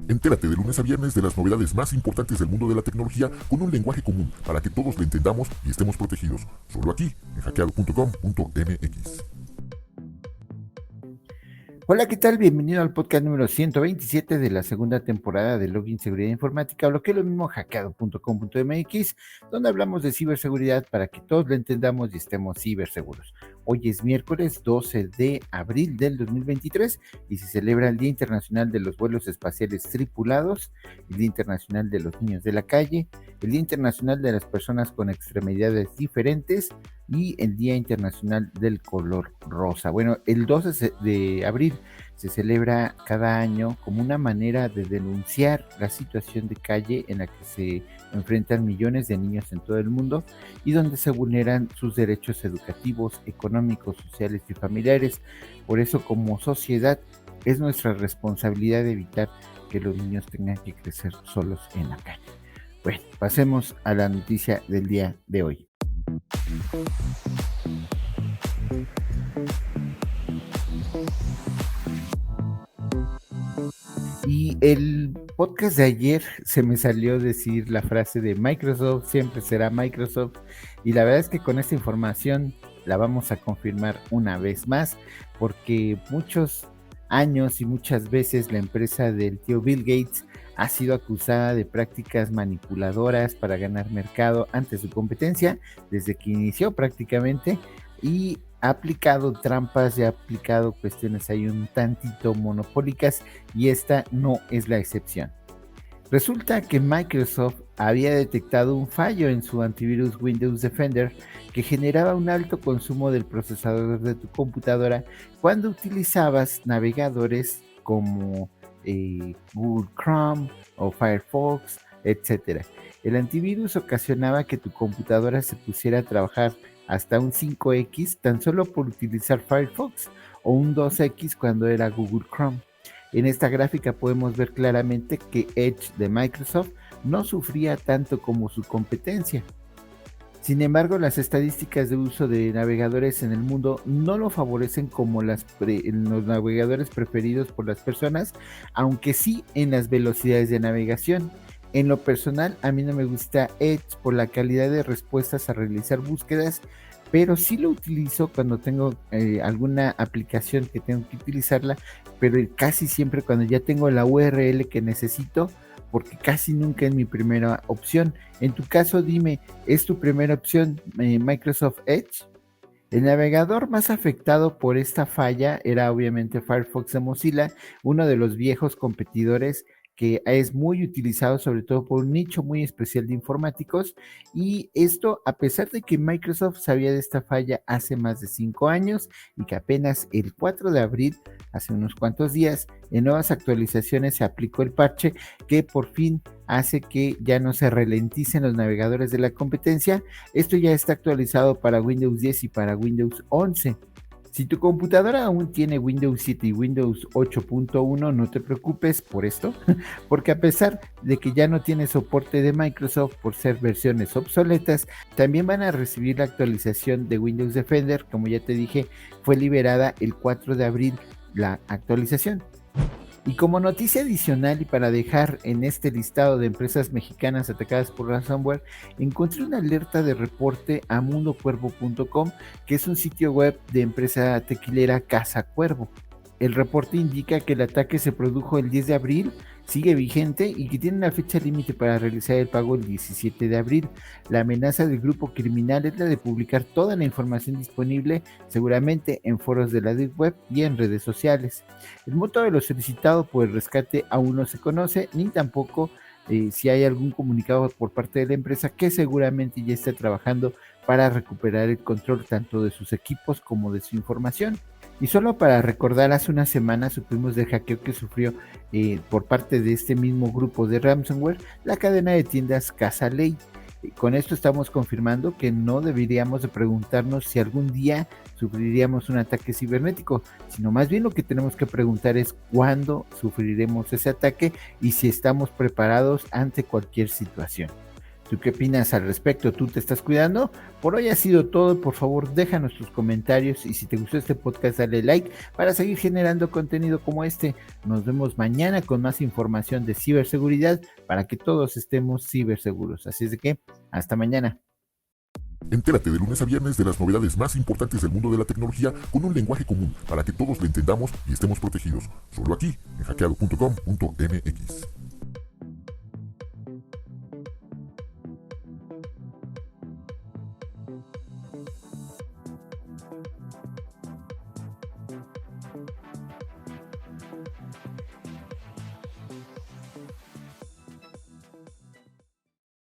Entérate de lunes a viernes de las novedades más importantes del mundo de la tecnología con un lenguaje común para que todos lo entendamos y estemos protegidos. Solo aquí, en hackeado.com.mx. Hola, ¿qué tal? Bienvenido al podcast número 127 de la segunda temporada de Login Seguridad Informática, o lo que es lo mismo, hackeado.com.mx, donde hablamos de ciberseguridad para que todos lo entendamos y estemos ciberseguros. Hoy es miércoles 12 de abril del 2023 y se celebra el Día Internacional de los Vuelos Espaciales Tripulados, el Día Internacional de los Niños de la Calle, el Día Internacional de las Personas con Extremidades Diferentes y el Día Internacional del Color Rosa. Bueno, el 12 de abril se celebra cada año como una manera de denunciar la situación de calle en la que se enfrentan millones de niños en todo el mundo y donde se vulneran sus derechos educativos, económicos, sociales y familiares. Por eso, como sociedad, es nuestra responsabilidad evitar que los niños tengan que crecer solos en la calle. Bueno, pasemos a la noticia del día de hoy. Y el podcast de ayer se me salió decir la frase de Microsoft siempre será Microsoft, y la verdad es que con esta información la vamos a confirmar una vez más, porque muchos años y muchas veces la empresa del tío Bill Gates ha sido acusada de prácticas manipuladoras para ganar mercado ante su competencia desde que inició prácticamente, y ha aplicado trampas y ha aplicado cuestiones ahí un tantito monopólicas, y esta no es la excepción. Resulta que Microsoft había detectado un fallo en su antivirus Windows Defender que generaba un alto consumo del procesador de tu computadora cuando utilizabas navegadores como Google Chrome o Firefox, etc. El antivirus ocasionaba que tu computadora se pusiera a trabajar hasta un 5x tan solo por utilizar Firefox, o un 2x cuando era Google Chrome. En esta gráfica podemos ver claramente que Edge de Microsoft no sufría tanto como su competencia. Sin embargo, las estadísticas de uso de navegadores en el mundo no lo favorecen como los navegadores preferidos por las personas, aunque sí en las velocidades de navegación. En lo personal, a mí no me gusta Edge por la calidad de respuestas a realizar búsquedas, pero sí lo utilizo cuando tengo alguna aplicación que tengo que utilizarla, pero casi siempre cuando ya tengo la URL que necesito, porque casi nunca es mi primera opción. En tu caso, dime, ¿es tu primera opción Microsoft Edge? El navegador más afectado por esta falla era obviamente Firefox de Mozilla, uno de los viejos competidores que es muy utilizado sobre todo por un nicho muy especial de informáticos, y esto a pesar de que Microsoft sabía de esta falla hace más de 5 años y que apenas el 4 de abril, hace unos cuantos días, en nuevas actualizaciones se aplicó el parche que por fin hace que ya no se ralenticen los navegadores de la competencia. Esto ya está actualizado para Windows 10 y para Windows 11. Si tu computadora aún tiene Windows 7 y Windows 8.1, no te preocupes por esto, porque a pesar de que ya no tiene soporte de Microsoft por ser versiones obsoletas, también van a recibir la actualización de Windows Defender. Como ya te dije, fue liberada el 4 de abril la actualización. Y como noticia adicional y para dejar en este listado de empresas mexicanas atacadas por ransomware, encontré una alerta de reporte a mundocuervo.com, que es un sitio web de empresa tequilera Casa Cuervo. El reporte indica que el ataque se produjo el 10 de abril, sigue vigente y que tiene una fecha límite para realizar el pago el 17 de abril. La amenaza del grupo criminal es la de publicar toda la información disponible, seguramente en foros de la Deep Web y en redes sociales. El monto de lo solicitado por el rescate aún no se conoce, ni tampoco si hay algún comunicado por parte de la empresa, que seguramente ya está trabajando para recuperar el control tanto de sus equipos como de su información. Y solo para recordar, hace una semana supimos del hackeo que sufrió por parte de este mismo grupo de ransomware la cadena de tiendas Casa Ley. Con esto estamos confirmando que no deberíamos de preguntarnos si algún día sufriríamos un ataque cibernético, sino más bien lo que tenemos que preguntar es cuándo sufriremos ese ataque y si estamos preparados ante cualquier situación. ¿Tú qué opinas al respecto? ¿Tú te estás cuidando? Por hoy ha sido todo. Por favor, déjanos tus comentarios y si te gustó este podcast, dale like para seguir generando contenido como este. Nos vemos mañana con más información de ciberseguridad para que todos estemos ciberseguros. Así es de que, hasta mañana. Entérate de lunes a viernes de las novedades más importantes del mundo de la tecnología con un lenguaje común para que todos lo entendamos y estemos protegidos. Solo aquí, en hackeado.com.mx.